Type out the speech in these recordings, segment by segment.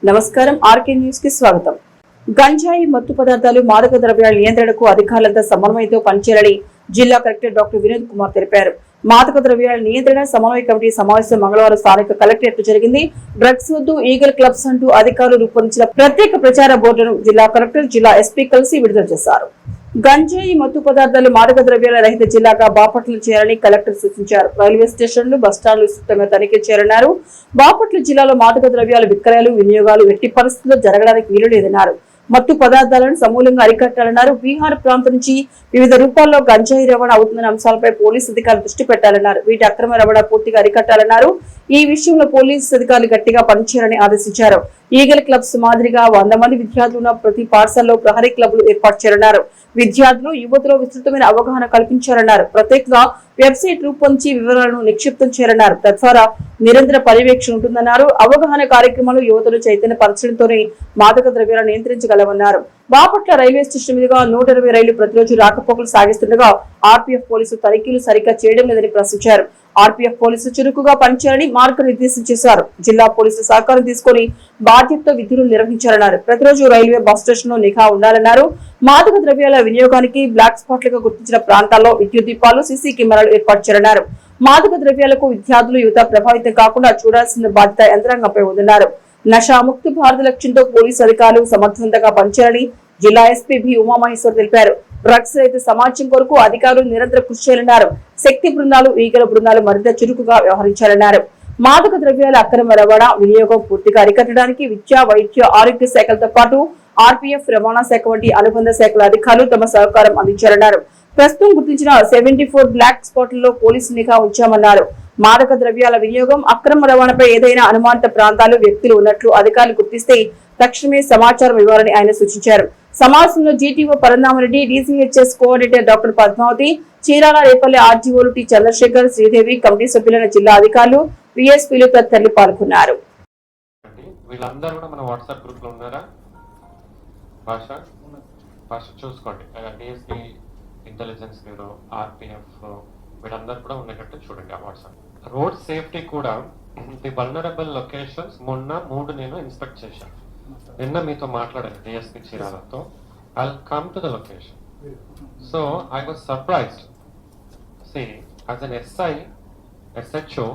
నమస్కారం, RK news కి స్వాగతం. గంజాయి మత్తు పదార్థాలు మాదక ద్రవ్యాల నియంత్రణకు అధికారులంతా సమన్వయంతో పనిచేయాలని జిల్లా కలెక్టర్ డాక్టర్ వినోద్ కుమార్ తెలిపారు. మాదక ద్రవ్యాల నియంత్రణ సమన్వయ కమిటీ సమావేశం మంగళవారం స్థానిక కలెక్టరేట్ జరిగింది. డ్రగ్స్ వద్దు ఈగల్ క్లబ్స్ అంటూ అధికారులు రూపొందించిన ప్రత్యేక ప్రచార బోర్డును జిల్లా కలెక్టర్, జిల్లా ఎస్పీ కలిసి విడుదల చేశారు. గంజాయి మత్తు పదార్థాలు మాదక ద్రవ్యాల రహిత జిల్లాగా బాపట్ల చేయాలని కలెక్టర్ సూచించారు. రైల్వే స్టేషన్లు, బస్టాండ్లు విస్తృతంగా తనిఖీ చేయాలన్నారు. బాపట్ల జిల్లాలో మాదక ద్రవ్యాల విక్రయాలు, వినియోగాలు ఎట్టి పరిస్థితుల్లో జరగడానికి వీలు లేదన్నారు. మత్తు పదార్థాలను సమూలంగా అరికట్టాలన్నారు. బీహార్ ప్రాంతం నుంచి వివిధ రూపాల్లో గంజాయి రవాణా అవుతున్న అంశాలపై పోలీసు అధికారులు దృష్టి పెట్టాలన్నారు. వీటి అక్రమ రవాణా పూర్తిగా అరికట్టాలన్నారు. ఈ విషయంలో పోలీసు అధికారులు గట్టిగా పనిచేయాలని ఆదేశించారు. ఈగల్ క్లబ్స్ మాదిరిగా 100 మంది విద్యార్థులు ఉన్న ప్రతి పాఠశాలలో ప్రహరీ క్లబ్లు ఏర్పాటు చేయాలన్నారు. విద్యార్థులు, యువతలో విస్తృతమైన అవగాహన కల్పించాలన్నారు. ప్రత్యేకంగా వెబ్సైట్ రూపొందించి వివరాలను నిక్షిప్తం చేయాలన్నారు. తద్వారా నిరంతర పర్యవేక్షణ ఉంటుందన్నారు. అవగాహన కార్యక్రమాలు యువతను చైతన్య పరచడంతోనే మాదక ద్రవ్యాలను నియంత్రించగలమన్నారు. బాపట్ల రైల్వే స్టేషన్ మీదుగా 120 రైళ్లు ప్రతిరోజు రాకపోకలు సాగిస్తుండగా ఆర్పీఎఫ్ పోలీసులు తనిఖీలు సరిగ్గా చేయడం లేదని ప్రశ్నించారు. ఆర్పీఎఫ్ పోలీసులు చురుకుగా పనిచేయాలని మార్గనిర్దేశం చేశారు. జిల్లా పోలీసులు సహకారం తీసుకుని బాధ్యతతో విధులు నిర్వహించాలన్నారు. ప్రతిరోజు రైల్వే బస్ స్టేషన్ లో నిఘా ఉండాలన్నారు. మాదక ద్రవ్యాల వినియోగానికి బ్లాక్ స్పాట్లుగా గుర్తించిన ప్రాంతాల్లో విద్యుత్ దీపాలు, సీసీ కెమెరాలు ఏర్పాటు చేయాలన్నారు. మాదక ద్రవ్యాలకు విద్యార్థులు, యువత ప్రభావితం కాకుండా చూడాల్సిన బాధ్యత యంత్రాంగంపై ఉందన్నారు. నషాముక్త భారత లక్ష్యంతో పోలీసు అధికారులు సమర్థవంతంగా పనిచేయాలని జిల్లా ఎస్పీ బి ఉమామహేశ్వర్ తెలిపారు. డ్రగ్స్ రహిత సమాజం కొరకు అధికారులు నిరంతరం కృషి చేయాలన్నారు. శక్తి బృందాలు, ఈగల బృందాలు మరింత చురుకుగా వ్యవహరించాలన్నారు. మాదక ద్రవ్యాల అక్రమ రవాణా, వినియోగం పూర్తిగా అరికట్టడానికి విద్యా, వైద్య, ఆరోగ్య శాఖలతో పాటు ఆర్పీఎఫ్, రవాణా శాఖ వంటి అనుబంధ శాఖల అధికారులు తమ సహకారం అందించాలన్నారు. ప్రస్తుతం గుర్తించిన 74 బ్లాక్ స్పాట్లలో పోలీసు నిఘా ఉంచామన్నారు. మాదక ద్రవ్యాల వినియోగం, అక్రమ రవాణాపై ఏదైనా అనుమానిత ప్రాంతాలు, వ్యక్తులు ఉన్నట్లు అధికారులు గుర్తిస్తే తక్షణమే సమాచారం ఇవ్వాలని ఆయన సూచించారు. సమావేశంలో GTO Parandhama Reddy, DCHS coordinator doctor Padmavati, Chirala, Repalle ఆర్జీఓలు టి చంద్రశేఖర్, శ్రీదేవి, కమిటీ సభ్యులైన జిల్లా అధికారులు, విఎస్పీలు తదితరులు పాల్గొన్నారు. వీళ్ళందరూ కూడా మన వాట్సాప్ గ్రూప్ లో ఉన్నారా? భాష చూసుకోండి. డిఎస్పీ, ఇంటెలిజెన్స్ బ్యూరో, ఆర్పీఎఫ్ వీళ్ళందరూ కూడా ఉండేటట్టు చూడండి. ఆ వాట్సాప్ రోడ్ సేఫ్టీ కూడా ది వల్నరబుల్ లొకేషన్స్ మొన్న 3 నేను ఇన్స్పెక్ట్ చేశాను. నిన్న మీతో మాట్లాడాను డిఎస్పీ చీరాలతో. I will come to the location. So I was surprised. See, as an SI, SHO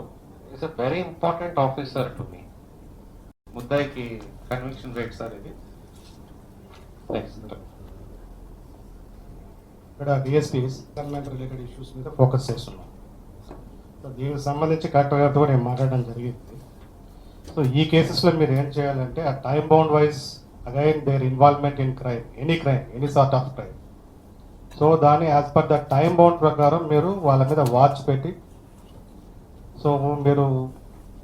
is a very important officer to me. ముద్దాయికి కన్విక్షన్ రేట్ సార్ ఇది. ఇక్కడ డిఎస్పీ రిలేటెడ్ ఇష్యూస్ మీద ఫోకస్ చేస్తున్నాం. సో దీనికి సంబంధించి collector గారితో నేను మాట్లాడడం జరిగింది. సో ఈ కేసెస్లో మీరు ఏం చేయాలంటే ఆ time bound wise again their involvement in crime, any sort of crime. So దాన్ని as per the time bound ప్రకారం మీరు వాళ్ళ మీద వాచ్ పెట్టి, సో మీరు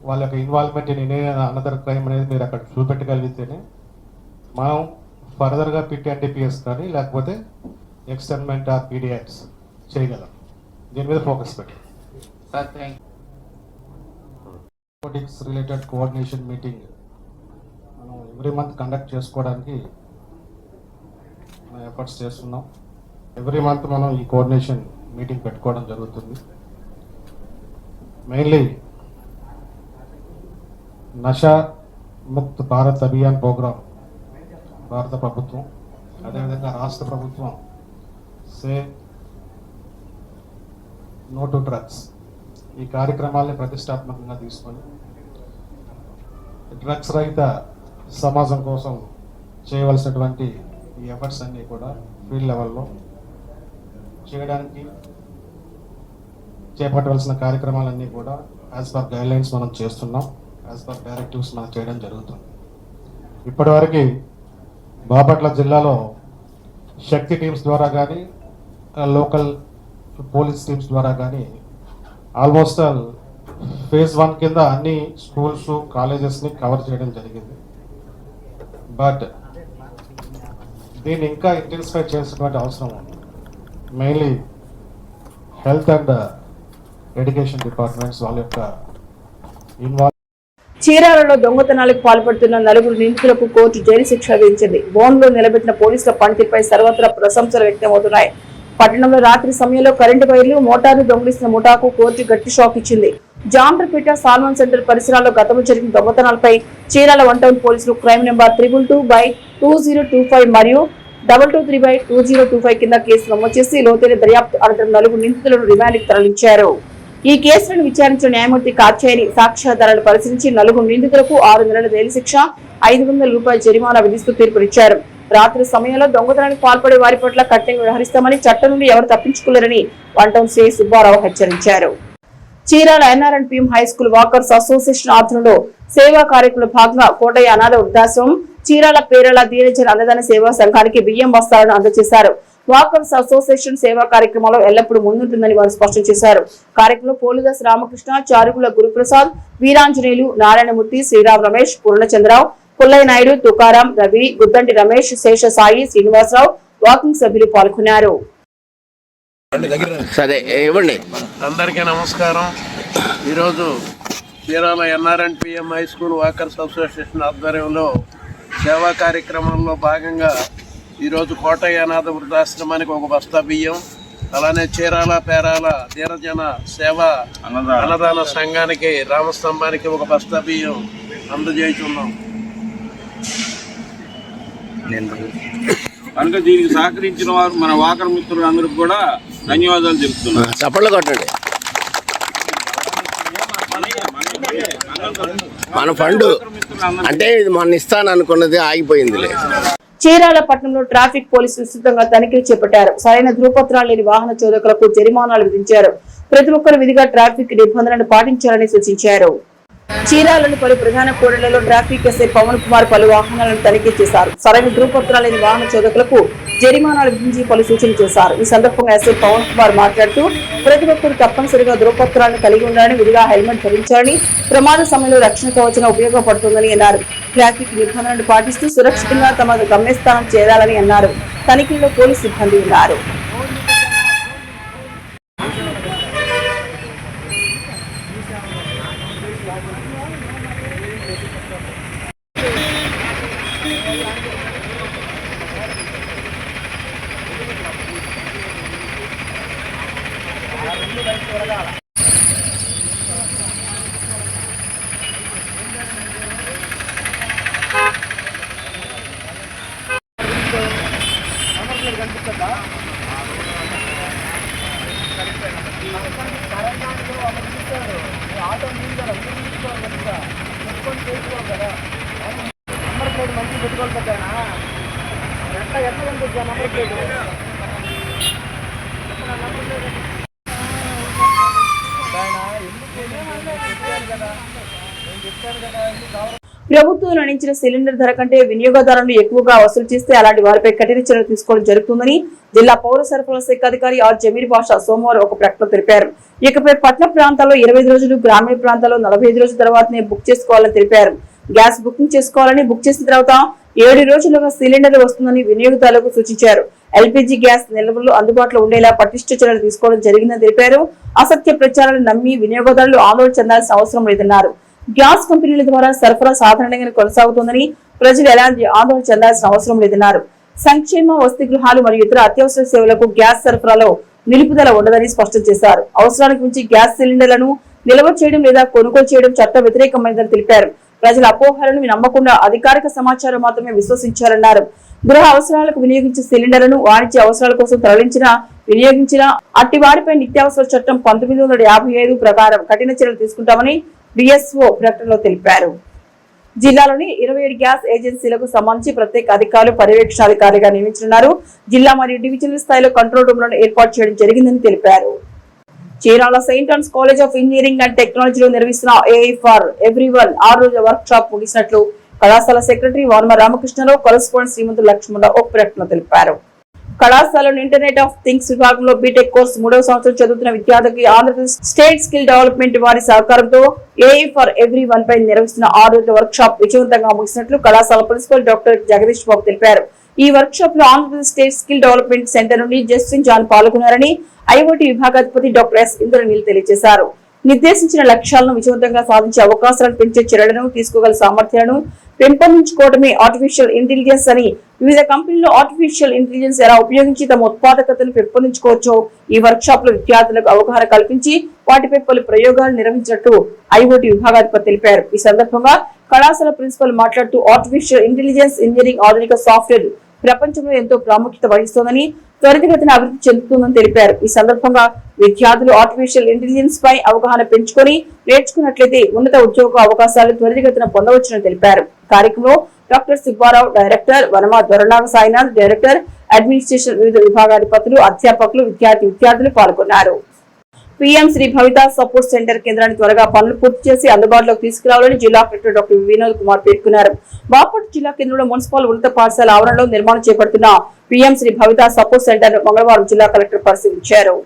వాళ్ళ యొక్క involvement in any another crime అనేది మీరు అక్కడ చూపెట్టగలిగితేనే మనం ఫర్దర్గా పిటిఎన్డిపిఎస్ కానీ లేకపోతే ఎక్స్టర్మెంట్ ఆర్ పీడియాక్స్ చేయగలం. దీని మీద ఫోకస్ పెట్టి నార్కోటిక్స్ రిలేటెడ్ కోఆర్డినేషన్ మీటింగ్ మనం ఎవ్రీ మంత్ కండక్ట్ చేసుకోవడానికి మనం ఎఫర్ట్స్ చేస్తున్నాం. ఎవ్రీ మంత్ మనం ఈ కోఆర్డినేషన్ మీటింగ్ పెట్టుకోవడం జరుగుతుంది. మెయిన్లీ నషా ముక్త్ భారత్ అభియాన్ ప్రోగ్రామ్ భారత ప్రభుత్వం, అదేవిధంగా రాష్ట్ర ప్రభుత్వం సే నో టు డ్రగ్స్ ఈ కార్యక్రమాల్ని ప్రతిష్టాత్మకంగా తీసుకొని డ్రగ్స్ రహిత సమాజం కోసం చేయవలసినటువంటి ఈ ఎఫర్ట్స్ అన్నీ కూడా ఫీల్డ్ లెవెల్లో చేయడానికి చేపట్టవలసిన కార్యక్రమాలన్నీ కూడా యాజ్ పర్ గైడ్లైన్స్ మనం చేస్తున్నాం. యాజ్ పర్ డైరెక్టివ్స్ మనం చేయడం జరుగుతుంది. ఇప్పటివరకు బాపట్ల జిల్లాలో శక్తి టీమ్స్ ద్వారా కానీ లోకల్ పోలీస్ టీమ్స్ ద్వారా కానీ ఆల్మోస్ట్ ఫేజ్ 1 కింద అన్ని స్కూల్స్, కాలేజెస్ని కవర్ చేయడం జరిగింది. బట్ దీన్ని ఇంకా ఇంటెన్సిఫై చేసినటువంటి అవసరం ఉంది. Mainly health and education departments వాళ్ళ యొక్క ఇన్వాల్వ్. చీరాలలో దొంగతనాలకు పాల్పడుతున్న 4 నిందితులకు కోర్టు జైలు శిక్ష విధించింది. బోన్లో నిలబెట్టిన పోలీసుల పనితీరుపై సర్వత్రా ప్రశంసలు వ్యక్తమవుతున్నాయి. పట్టణంలో రాత్రి సమయంలో కరెంటు వైర్లు, మోటార్లు దొంగిలిస్తున్న ముఠాకు కోర్టు గట్టి షాక్ ఇచ్చింది. జాండ్రపేట సాల్మన్ సెంటర్ పరిసరాల్లో గతంలో జరిగిన దొంగతనాలపై చీరాల 1 టౌన్ పోలీసులు క్రైమ్ నెంబర్ 222/2025 మరియు 223/2025 కింద కేసు నమోదు చేసి లోతైన దర్యాప్తు అనంతరం 4 నిందితులను రిమాండ్కు తరలించారు. ఈ కేసులను విచారించిన న్యాయమూర్తి కాచేరి సాక్ష్యాధారాలను పరిశీలించి 4 నిందితులకు 6 నెలల జైలు శిక్ష, 500 రూపాయల జరిమానా విధిస్తూ తీర్పునిచ్చారు. రాత్రి సమయంలో దొంగతనానికి పాల్పడే వారి పట్ల కఠినంగా వ్యవహరిస్తామని, చట్టం నుండి ఎవరు తప్పించుకోలేరని 1 టౌన్ సిఐ సుబ్బారావు హెచ్చరించారు. Chirala NRNPM high school walkers association ఆధ్వర్యంలో సేవా కార్యక్రమంలో భాగంగా కోటయ్య అనాథ వృద్ధాశ్రమం, చీరాల పేరల దీనజన అన్నదాన సేవా సంఘానికి బియ్యం బస్తాలను అందజేశారు. వాకర్స్ అసోసియేషన్ సేవా కార్యక్రమంలో ఎల్లప్పుడూ ముందుంటుందని వారు స్పష్టం చేశారు. కార్యక్రమంలో పోలిదాస్ రామకృష్ణ, చారుగుల గురుప్రసాద్, వీరాంజనేయులు, నారాయణమూర్తి, శ్రీరామ్ రమేష్, పూర్ణచంద్రరావు, పుల్లయ్య నాయుడు, తుకారాం, రవి, గుద్దంటి రమేష్, శేష సాయి, శ్రీనివాసరావు, వాకింగ్ సభ్యులు పాల్గొన్నారు. సరే ఇవ్వండి. అందరికీ నమస్కారం. ఈరోజు Chirala NRNPM high school walkers association ఆధ్వర్యంలో సేవా కార్యక్రమంలో భాగంగా ఈరోజు కోటయ్య అనాథ వృద్ధాశ్రమానికి 1 బస్తా బియ్యం, అలానే చీరాల పేరాల దీనజన సేవా అన్నదాన సంఘానికి రామస్తంభానికి 1 బస్తా బియ్యం అందజేస్తున్నాం. కనుక దీనికి సహకరించిన వారు మన వాకర్ మిత్రులందరికీ కూడా ధన్యవాదాలు తెలుపుతున్నాం. చప్పట్లు కొట్టండి. మన ఫండ్ అంటే ఇది మొన్న ఇస్తాను అనుకున్నది ఆగిపోయిందిలే. చీరాల పట్టణంలో ట్రాఫిక్ పోలీసులు విస్తృతంగా తనిఖీలు చేపట్టారు. సరైన ధృవపత్రాలు లేని వాహన చోదకులకు జరిమానాలు విధించారు. ప్రతి ఒక్కరు విధిగా ట్రాఫిక్ నిబంధనలను పాటించాలని సూచించారు. చీరాలను పలు ప్రధాన కూడళ్లలో ట్రాఫిక్ ఎస్ఐ పవన్ కుమార్ పలు వాహనాలను తనిఖీ చేశారు. సరైన ధృవపత్రాలు లేని వాహన చోదకులకు జరిమానాలు విధించి పలు సూచనలు చేశారు. ఈ సందర్భంగా ఎస్ఐ పవన్ కుమార్ మాట్లాడుతూ ప్రతి ఒక్కరు తప్పనిసరిగా ధృవపత్రాలను కలిగి ఉండాలని, విధిగా హెల్మెట్ ధరించాలని, ప్రమాద సమయంలో రక్షణ కవచం ఉపయోగపడుతుందని అన్నారు. ట్రాఫిక్ నిబంధనలను పాటిస్తూ సురక్షితంగా తమ గమ్యస్థానం చేరాలని అన్నారు. తనిఖీల్లో పోలీసు సిబ్బంది ఉన్నారు. ప్రభుత్వం నిర్ణయించిన సిలిండర్ ధర కంటే వినియోగదారులు ఎక్కువగా వసూలు చేస్తే అలాంటి వారిపై కఠిన చర్యలు తీసుకోవడం జరుగుతుందని జిల్లా పౌర సరఫరాల శాఖ అధికారి ఆర్ జమీర్ బాషా సోమవారం ఒక ప్రకటన తెలిపారు. ఇకపై పట్టణ ప్రాంతాల్లో 25 రోజులు, గ్రామీణ ప్రాంతాల్లో 45 రోజుల తర్వాతనే బుక్ చేసుకోవాలని తెలిపారు. గ్యాస్ బుకింగ్ చేసుకోవాలని, బుక్ చేసిన తర్వాత 7 రోజులుగా సిలిండర్ వస్తుందని వినియోగదారులకు సూచించారు. LPG గ్యాస్ నిల్వలు అందుబాటులో ఉండేలా పటిష్ట చర్యలు తీసుకోవడం జరిగిందని తెలిపారు. అసత్య ప్రచారాలను నమ్మి వినియోగదారులు ఆందోళన చెందాల్సిన అవసరం లేదన్నారు. గ్యాస్ కంపెనీల ద్వారా సరఫరా సాధారణంగానే కొనసాగుతోందని, ప్రజలు ఎలాంటి ఆందోళన చెందాల్సిన అవసరం లేదన్నారు. సంక్షేమ, వసతి గృహాలు మరియు ఇతర అత్యవసర సేవలకు గ్యాస్ సరఫరాలో నిలుపుదల ఉండదని స్పష్టం చేశారు. అవసరానికి మించి గ్యాస్ సిలిండర్లను నిల్వ చేయడం లేదా కొనుగోలు చేయడం చట్ట వ్యతిరేకమైనదని తెలిపారు. ప్రజల అపోహలను నమ్మకుండా అధికారిక సమాచారం మాత్రమే విశ్వసించారన్నారు. గృహ అవసరాలకు వినియోగించే సిలిండర్లను వాణిజ్య అవసరాల కోసం వినియోగించిన అట్టి వారిపై నిత్యావసర చట్టం 1955 ప్రకారం కఠిన చర్యలు తీసుకుంటామని BSO ప్రకటనలో తెలిపారు. జిల్లాలోని 27 గ్యాస్ ఏజెన్సీలకు సంబంధించి ప్రత్యేక అధికారులు, పర్యవేక్షణాధికారులుగా నియమించనున్నారు. జిల్లా మరియు డివిజనల్ స్థాయిలో కంట్రోల్ రూమ్లను ఏర్పాటు చేయడం జరిగిందని తెలిపారు. Chirala Saint Ann's College of Engineering and టెక్నాలజీలో నిర్వహిస్తున్న AI ఫర్ ఎవ్రీవన్ 6 రోజుల వర్క్ షాప్ ముగిసినట్లు కళాశాల సెక్రటరీ వానమ రామకృష్ణరావు, కరెస్పాండెంట్ శ్రీమంతులు లక్ష్మణరావు ఒక ప్రకటన తెలిపారు. కళాశాలను ఇంటర్నెట్ ఆఫ్ థింగ్స్ విభాగంలో బీటెక్ కోర్సు 3వ సంవత్సరం చదువుతున్న విద్యార్థికి ఆంధ్రప్రదేశ్ స్టేట్ స్కిల్ డెవలప్మెంట్ వారి సహకారంతో AI ఫర్ ఎవ్రీవన్ పై నిర్వహిస్తున్న 6 రోజుల వర్క్ షాప్ విజయవంతంగా ముగిసినట్లు కళాశాల ప్రిన్సిపల్ డాక్టర్ జగదీష్ బాబు తెలిపారు. ఈ వర్క్ షాప్ లో Andhra Pradesh state skill development centre నుండి జస్టిన్ జాన్ పాల్గొన్నారని IoT విభాగాధిపతి డాక్టర్ S ఇంద్రనీల్ తెలియజేశారు. నిర్దేశించిన లక్ష్యాలను విజయవంతంగా సాధించే అవకాశాలను పెంచే చర్యలను తీసుకోగల సామర్థ్యాలను పెంపొందించుకోవడమే ఆర్టిఫిషియల్ ఇంటెలిజెన్స్ అని, వివిధ కంపెనీలు ఆర్టిఫిషియల్ ఇంటెలిజెన్స్ ఎలా ఉపయోగించి తమ ఉత్పాదకతను పెంపొందించుకోవచ్చో ఈ వర్క్ షాప్ లో విద్యార్థులకు అవగాహన కల్పించి వాటిపై పలు ప్రయోగాలు నిర్వహించినట్టు ఐఓటీ విభాగాధిపతి తెలిపారు. ఈ సందర్భంగా కళాశాల ప్రిన్సిపల్ మాట్లాడుతూ ఆర్టిఫిషియల్ ఇంటెలిజెన్స్ ఇంజనీరింగ్ ఆధునిక సాఫ్ట్వేర్ ప్రపంచంలో ఎంతో ప్రాముఖ్యత వహిస్తోందని, త్వరితగతిన అభివృద్ధి చెందుతుందని తెలిపారు. ఈ సందర్భంగా విద్యార్థులు ఆర్టిఫిషియల్ ఇంటెలిజెన్స్ పై అవగాహన పెంచుకొని నేర్చుకున్నట్లయితే ఉన్నత ఉద్యోగ అవకాశాలు త్వరితగతిన పొందవచ్చునని తెలిపారు. కార్యక్రమంలో doctor Subbarao director, Vanama Doranaga Sainath director, administration వివిధ విభాగాధిపతులు, అధ్యాపకులు, విద్యార్థులు పాల్గొన్నారు. PM Shri Bhavita support centre కేంద్రాన్ని త్వరగా పనులు పూర్తి చేసి అందుబాటులోకి తీసుకురావాలని జిల్లా కలెక్టర్ డాక్టర్ వినోద్ కుమార్ పేర్కొన్నారు. బాపట్ల జిల్లా కేంద్రంలో మున్సిపల్ ఉన్నత పాఠశాల ఆవరణలో నిర్మాణం చేపడుతున్న PM Shri Bhavita support centre మంగళవారం జిల్లా కలెక్టర్ పరిశీలించారు.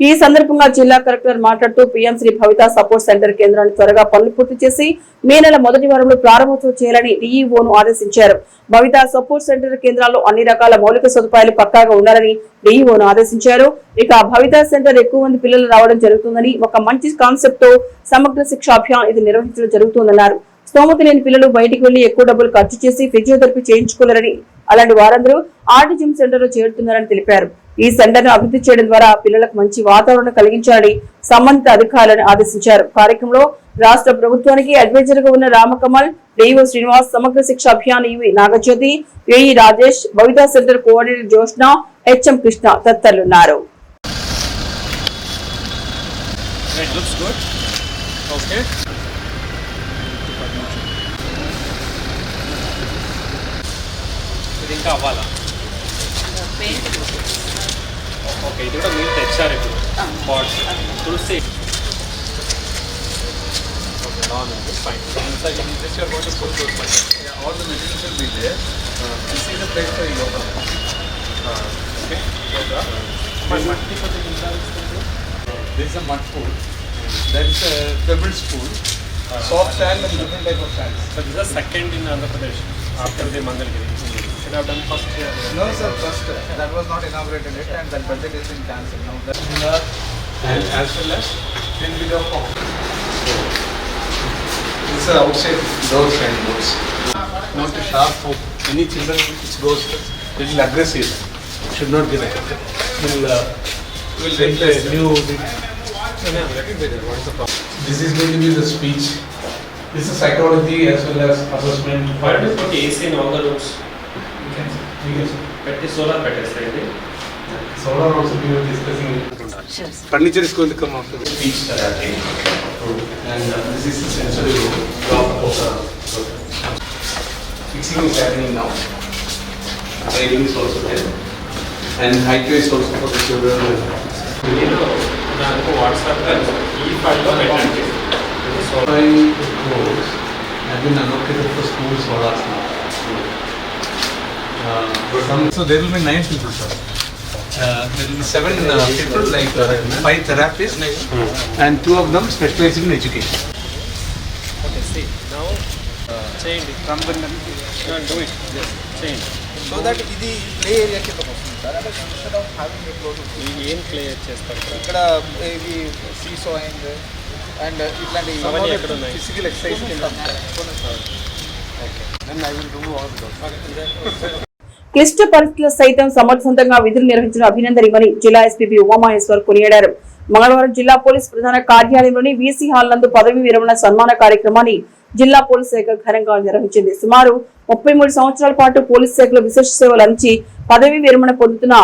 ఈ సందర్భంగా జిల్లా కలెక్టర్ మాట్లాడుతూ PM Shri Bhavita support centre కేంద్రాన్ని త్వరగా పనులు పూర్తి చేసి మే నెల మొదటి వారంలో ప్రారంభోత్సవం చేయాలని డీఈఓను ఆదేశించారు. భవిత సపోర్ట్ సెంటర్ కేంద్రాల్లో అన్ని రకాల మౌలిక సదుపాయాలు పక్కాగా ఉండాలని డీఈఓను ఆదేశించారు. ఇక భవిత సెంటర్ ఎక్కువ మంది పిల్లలు రావడం జరుగుతుందని, ఒక మంచి కాన్సెప్ట్ తో సమగ్ర శిక్ష అభియాన్ ఇది నిర్వహించడం జరుగుతుందన్నారు. స్తోమత లేని పిల్లలు బయటికి వెళ్లి ఎక్కువ డబ్బులు ఖర్చు చేసి ఫిజియోథెరపీ చేయించుకోలేరని, అలాంటి వారందరూ ఆర్టిజిమ్ సెంటర్ లో చేరుతున్నారని తెలిపారు. ఈ సెంటర్ ను అభివృద్ధి చేయడం ద్వారా పిల్లలకు మంచి వాతావరణం కలిగించాలని సంబంధిత అధికారులను ఆదేశించారు. కార్యక్రమంలో రాష్ట్ర ప్రభుత్వానికి అడ్వైజర్ గా ఉన్న రామకమల్, DO Srinivas, Samagra Shiksha Abhiyan EV Nagajyothi, AE Rajesh, Bhavita centre coordinator Jyoshna, HM Krishna తదితరులున్నారు. ఇంకా అవ్వాలా? ఓకే, ఇది కూడా మీరు తెచ్చారు ఇప్పుడు పాట్స్ తులసి. ఓకే, బాగుంది, fine. So in this you are going to put those plants. Yeah, all the materials will be there. This is the place for yoga. Okay, yoga. మట్టి కొద్దిగా ఇంకా This is a mud pool. That is a pebble pool. Soft sand and different type of sands. So this is the second in Andhra Pradesh after the Mangalgiri. Should have done first here. No sir, first that was not inaugurated yet and that budget is in cancel now. That And as well as 10 bigger form. this is outside doors and doors. Not to sharp for any children which goes little aggressive. Should not be like that. Will take the new. What is the problem? This is going to be the speech. This is psychology as well as assessment. Why don't you put AC in all the rooms? You can Petti solar పెట్టేసేయండి. solar also we were discussing. Furniture is going to come after the speech therapy. And this is the sensory room. Fixing is happening now. Training is also there. And height is also for the children. మీరు నాకు వాట్సాప్లో ఈ ఫైల్లో పెట్టండి. Five crores have been allocated for schools for us now. So there will be 9 people, sir. There will be 7 people, like 5 therapists, and 2 of them specializing in education. Okay, see, now చేయండి. Do it. Yes, చేయండి. So that ఇది play area కింద వస్తుంది sir. అంటే instead of having a close ఏం clear చేస్తారు? ఇక్కడ ఇవి సీసోయింగ్ అండ్ ఇట్లాంటి అవన్నీ ఎక్కడ ఉన్నాయి? ఫిజికల్ ఎక్సర్సైజ్ కింద క్లిష్ట పరిస్థితుల సైతం సమర్థవంతంగా విధులు నిర్వహించిన అభినందనమని జిల్లా ఎస్పీ ఉమామహేశ్వర్ కొనియాడారు. మంగళవారం జిల్లా పోలీస్ ప్రధాన కార్యాలయంలోని వీసీ హాల్ నందు పదవీ విరమణ సన్మాన కార్యక్రమాన్ని జిల్లా పోలీస్ శాఖ ఘనంగా నిర్వహించింది. సుమారు 33 సంవత్సరాల పాటు పోలీస్ శాఖలో విశేష సేవలు అందించి పదవీ విరమణ పొందుతున్న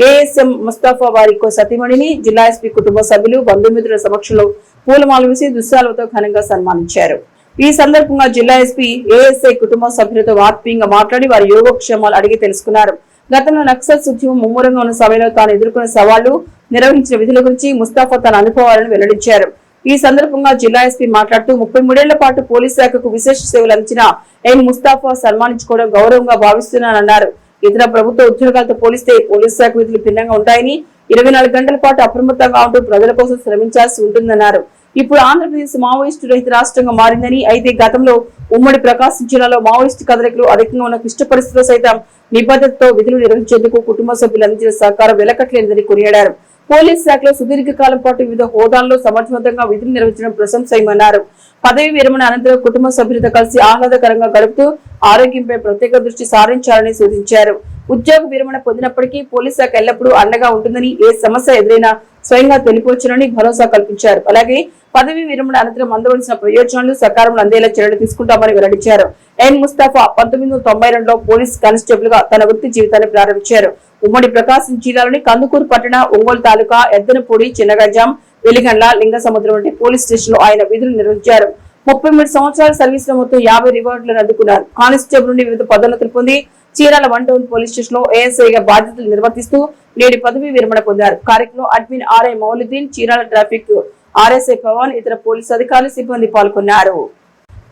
ఏఎస్ఎం ముస్తాఫా వారి సతీమణిని జిల్లా ఎస్పీ కుటుంబ సభ్యులు, బంధుమిత్రుల సమక్షంలో పూలమాల వేసి దుశ్శాలతో ఘనంగా సన్మానించారు. ఈ సందర్భంగా జిల్లా ఎస్పీ ఏఎస్ఐ కుటుంబ సభ్యులతో ఆత్మీయంగా మాట్లాడి వారి యోగక్షేమాలు అడిగి తెలుసుకున్నారు. గతంలో నక్సల్ ఉద్యమం ముమ్మరంగా ఉన్న సమయంలో తాను ఎదుర్కొన్న సవాళ్లు, నిర్వహించిన విధుల గురించి ముస్తాఫా తన అనుభవాలను వెల్లడించారు. ఈ సందర్భంగా జిల్లా ఎస్పీ మాట్లాడుతూ 33 ఏళ్ల పాటు పోలీస్ శాఖకు విశేష సేవలు అందించిన ఎన్ ముస్తాఫా సన్మానించుకోవడం గౌరవంగా భావిస్తున్నానన్నారు. ఇతర ప్రభుత్వ ఉద్యోగాలతో పోలిస్తే పోలీస్ శాఖ విధులు భిన్నంగా ఉంటాయని, 24 గంటల పాటు అప్రమత్తంగా ఉంటూ ప్రజల కోసం శ్రమించాల్సి ఉంటుందన్నారు. ఇప్పుడు ఆంధ్రప్రదేశ్ మావోయిస్టు రహిత రాష్ట్రంగా మారిందని, అయితే గతంలో ఉమ్మడి ప్రకాశం జిల్లాలో మావోయిస్టు కదలికలు అధికంగా ఉన్న క్లిష్ట పరిస్థితుల్లో సైతం నిబద్ధతతో విధులు నిర్వహించేందుకు కుటుంబ సభ్యులు అందించిన సహకారం వెలకట్లేనిదని కొనియాడారు. పోలీస్ శాఖలో సుదీర్ఘకాలం పాటు వివిధ హోదాల్లో సమర్థవంతంగా విధులు నిర్వహించడం ప్రశంసనీయమన్నారు. పదవి విరమణ అనంతరం కుటుంబ సభ్యులతో కలిసి ఆహ్లాదకరంగా గడుపుతూ ఆరోగ్యంపై ప్రత్యేక దృష్టి సారించాలని సూచించారు. ఉద్యోగ విరమణ పొందినప్పటికీ పోలీస్ శాఖ ఎల్లప్పుడూ అండగా ఉంటుందని, ఏ సమస్య ఎదురైనా స్వయంగా తెలిపొచ్చునని భరోసా కల్పించారు. అలాగే పదవి విరమణ అనంతరం అందవలసిన ప్రయోజనాలు సకాలంలో అందేలా చర్యలు తీసుకుంటామని వెల్లడించారు. ఎన్ ముస్తాఫా 1992లో పోలీస్ కానిస్టేబుల్ గా తన వృత్తి జీవితాన్ని ప్రారంభించారు. ఉమ్మడి ప్రకాశం జిల్లాలోని కందుకూరు పట్టణ, ఒంగోలు తాలూకా, ఎద్దనపూడి, చిన్నగంజాం, వెలిగండ్ల, లింగసముద్రం వంటి పోలీస్ స్టేషన్ లో ఆయన విధులు నిర్వహించారు. 33 సంవత్సరాల సర్వీస్ లో మొత్తం 50 రివార్డులను అందుకున్నారు. కానిస్టేబుల్ నుండి వివిధ పదోన్నతులు పొంది చీరాల 1 టౌన్ పోలీస్ స్టేషన్ లో ఏఎస్ఐగా బాధ్యతలు నిర్వర్తిస్తూ నేడు పదవి విరమణ పొందారు. కార్యక్రమంలో admin RI Mouluddin, Chirala traffic RSI Pavan, ఇతర పోలీసు అధికారులు, సిబ్బంది పాల్గొన్నారు.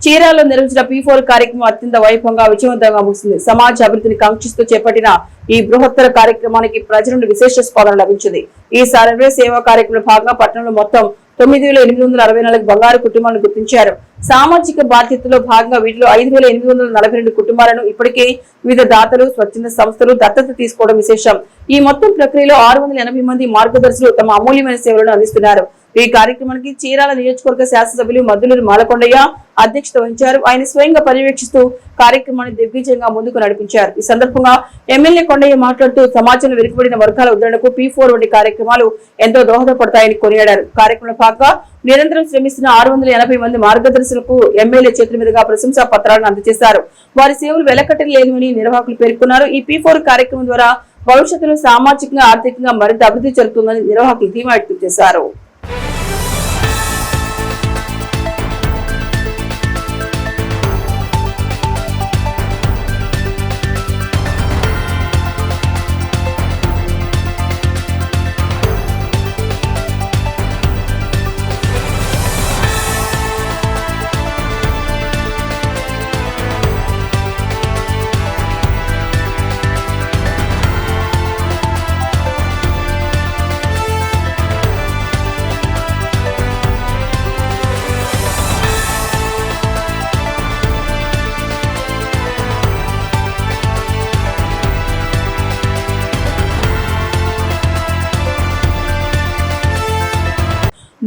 చీరాలలో నిర్వహించిన P4 కార్యక్రమం అత్యంత వైభవంగా విజయవంతంగా ముగిసింది. సమాజ అభివృద్ధిని కాంక్షిస్తూ చేపట్టిన ఈ బృహత్తర కార్యక్రమానికి ప్రజల నుండి విశేష స్పందన లభించింది. ఈ సర్వే సేవా కార్యక్రమంలో భాగంగా పట్టణంలో మొత్తం 9,864 బంగారు కుటుంబాలను గుర్తించారు. సామాజిక బాధ్యతలో భాగంగా వీటిలో 5,842 కుటుంబాలను ఇప్పటికే వివిధ దాతలు, స్వచ్ఛంద సంస్థలు దత్తత తీసుకోవడం విశేషం. ఈ మొత్తం ప్రక్రియలో 680 మంది మార్గదర్శులు తమ అమూల్యమైన సేవలను అందిస్తున్నారు. ఈ కార్యక్రమానికి చీరాల నియోజకవర్గ శాసనసభ్యులు మద్దులూరి మాలకొండయ్య అధ్యక్షత వహించారు. ఆయన స్వయంగా పర్యవేక్షిస్తూ కార్యక్రమాన్ని దిగ్విజయంగా ముందుకు నడిపించారు. ఈ సందర్భంగా ఎమ్మెల్యే కొండయ్య మాట్లాడుతూ సమాజంలో వెనుకబడిన వర్గాల ఉద్ధరణకు P4 వంటి కార్యక్రమాలు ఎంతో దోహదపడతాయని కొనియాడారు. కార్యక్రమంలో భాగంగా నిరంతరం శ్రమిస్తున్న 680 మంది మార్గదర్శులకు ఎమ్మెల్యే చేతుల మీదుగా ప్రశంసా పత్రాలను అందజేశారు. వారి సేవలు వెలకట్టలేనివని నిర్వాహకులు పేర్కొన్నారు. ఈ P4 కార్యక్రమం ద్వారా భవిష్యత్తులో సామాజికంగా, ఆర్థికంగా మరింత అభివృద్ధి జరుగుతుందని నిర్వాహకులు ధీమా వ్యక్తం చేశారు.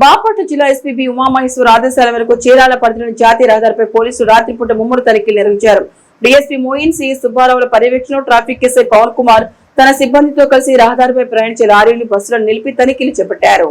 బాపట్ల జిల్లా ఎస్పీ బి ఉమామహేశ్వర్ ఆదేశాల మేరకు చీరాల పరిధిలోని జాతీయ రహదారిపై పోలీసులు రాత్రిపూట ముమ్మడి తనిఖీలు నిర్వహించారు. డీఎస్పీ మోయిన్, సిఎస్ సుబ్బారావుల పర్యవేక్షణలో ట్రాఫిక్ ఎస్ఐ పవన్ కుమార్ తన సిబ్బందితో కలిసి రహదారిపై ప్రయాణించే లారీలు, బస్సులను నిలిపి తనిఖీలు చేపట్టారు.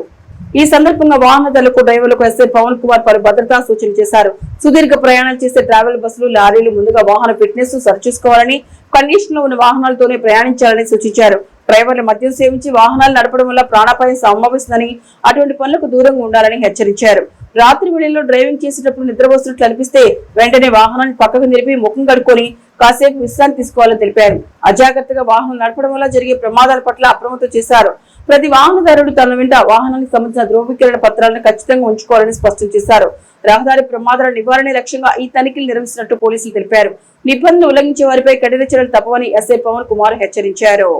ఈ సందర్భంగా వాహనదారులకు, డ్రైవర్లకు ఎస్ఐ పవన్ కుమార్ పలు భద్రతా సూచనలు చేశారు. సుదీర్ఘ ప్రయాణాలు చేసే ట్రావెల్ బస్సులు, లారీలు ముందుగా వాహన ఫిట్నెస్ సరిచూసుకోవాలని, కండిషన్ లో ఉన్న వాహనాలతోనే ప్రయాణించాలని సూచించారు. డ్రైవర్లు మద్యం సేవించి వాహనాలు నడపడం వల్ల ప్రాణాపాయం సంభవిస్తుందని, అటువంటి పనులకు దూరంగా ఉండాలని హెచ్చరించారు. రాత్రి వేళల్లో డ్రైవింగ్ చేసేటప్పుడు నిద్ర వస్తున్నట్లు అనిపిస్తే వెంటనే వాహనాన్ని పక్కకు నిలిపి ముఖం కడుక్కొని కాసేపు విశ్రాంతి తీసుకోవాలని తెలిపారు. అజాగ్రత్తగా వాహనం నడపడం వల్ల జరిగే ప్రమాదాల పట్ల అప్రమత్తం చేశారు. ప్రతి వాహనదారుడు తన వెంట వాహనానికి సంబంధించిన ధృవీకరణ పత్రాలను ఖచ్చితంగా ఉంచుకోవాలని స్పష్టం చేశారు. రహదారి ప్రమాదాల నివారణ లక్ష్యంగా ఈ తనిఖీలు నిర్వహిస్తున్నట్టు పోలీసులు తెలిపారు. నిబంధనలు ఉల్లంఘించే వారిపై కఠిన చర్యలు తప్పవని ఎస్ఐ పవన్ కుమార్ హెచ్చరించారు.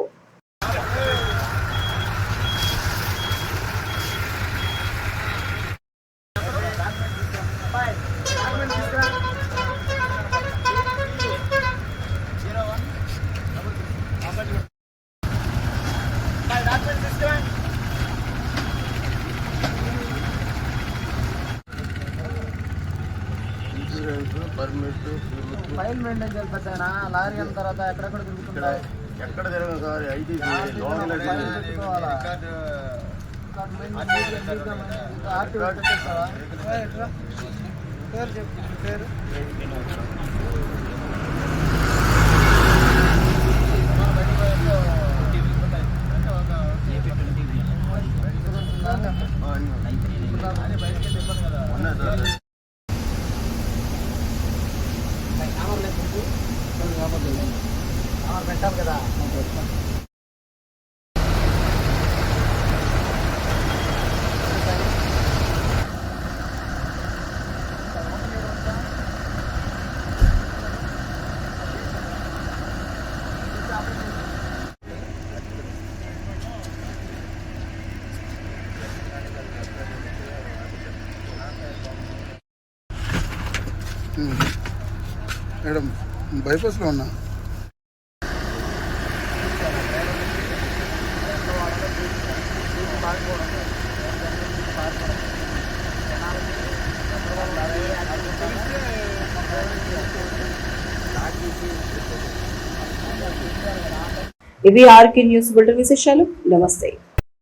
ఫైల్ మెయింటైన్ చేయాలి పెద్దనా. లారీ అయిన తర్వాత ఎక్కడెక్కడ తిరుగుతుంటా, ఎక్కడ తిరగదు సార్. ఐటీ పేరు చెప్పు, పేరు పెట్టాలి కదా. మేడం బైపాస్లో ఉన్నా. ఇవి ఆర్కే న్యూస్ బులెటిన్ విశేషాలు. నమస్తే.